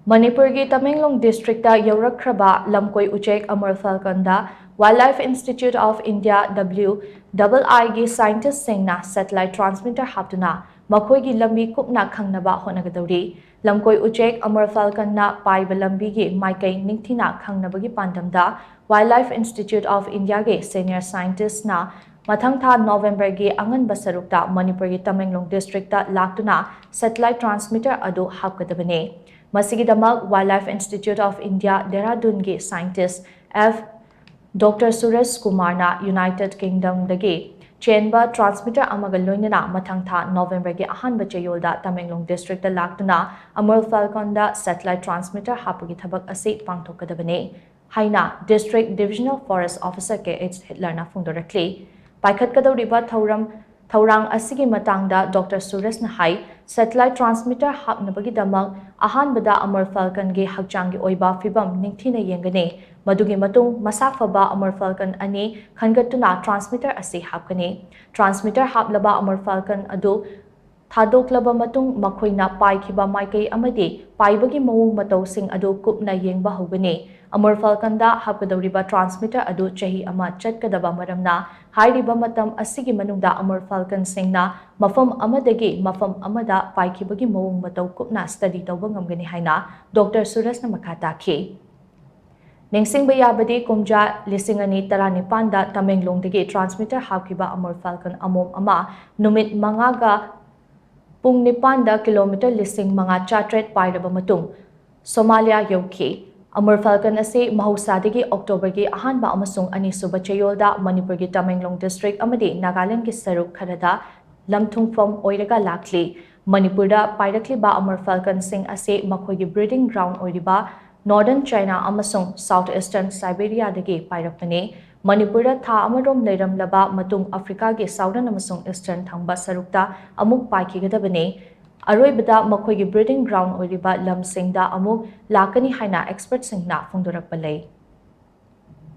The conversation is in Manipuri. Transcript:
Manipur ki Tamenglong District da Yourakhraba lamkoi uchek Amur Falcon da Wildlife Institute of India WII ki scientist singna satellite transmitter Haptuna makhoi ki lambi Kupna Khangnaba Hotnagadouri lamkoi uchek Amur Falcon na paiba lambi ki maikai ningthina khangnaba ki pandamda Wildlife Institute of India ki senior scientist na Mathang tha November gi angan basarukta Manipur ki Tamenglong District da laktuna satellite transmitter adu hapkadabane. Masigidamak Wildlife Institute of India Dehradun gi scientist F. Dr. Suresh Kumarna United Kingdom dagi chenba transmitter amaga loinana mathang tha November gi ahanba chayolda Tamenglong District da laktuna Amur Falcon da satellite transmitter hapagi thabak ase pangthokadabane haina District Divisional Forest Officer K.H. Hitler na phungdorakli paikhatkadawriba Thaurang asigi matangda Dr. Suresh na hai satellite transmitter hapnabagi damak ahanbada Amur Falcon gi hakchang gi oiba fibam ningthina yengane madugi matung masafaba Amur Falcon ani khangatuna transmitter ase hapkani transmitter haplaba Amur Falcon adu Thadoklaba matung makhoina paikhiba maikai amadi paibagi mawung matau sing adu kupna yengba hogani Amur Falcon da hapkadawriba transmitter adu chahi ama chatkadaba maramna hairiba matam asigi manungda Amur Falcon singna mafam amadagi mafam amada paikibagi mawung matau kupna study tawba ngamgani haina Dr. Suresh na makata ki Ningsingba yabadi kumja lisingani taranipan da Tamenglong dagi transmitter hapkiba Amur Falcon amom ama numit mangaga Pung Nipanda kilometer lising mga chatret pairaba matung Somalia yauki Amur Falcon ase mahusadagi October gi ahanba amasung anisuba chayolda Manipur gi Tamenglong District amadi Nagaland gi saruk kharada lamthungfam oiraga lakli Manipurda pairakli ba Amur Falcon sing ase makhoi gi breeding ground oiriba Northern China amasung Southeastern Siberia dagi pairakpane Manipurda tha amarom leiramlaba matung Africa gi Southern amasung Eastern thangba sarukta amuk paikigadabane Aroibada makhoi gi breeding ground oiriba lamsingda amuk lakani haina expert singna phungdorakpa lei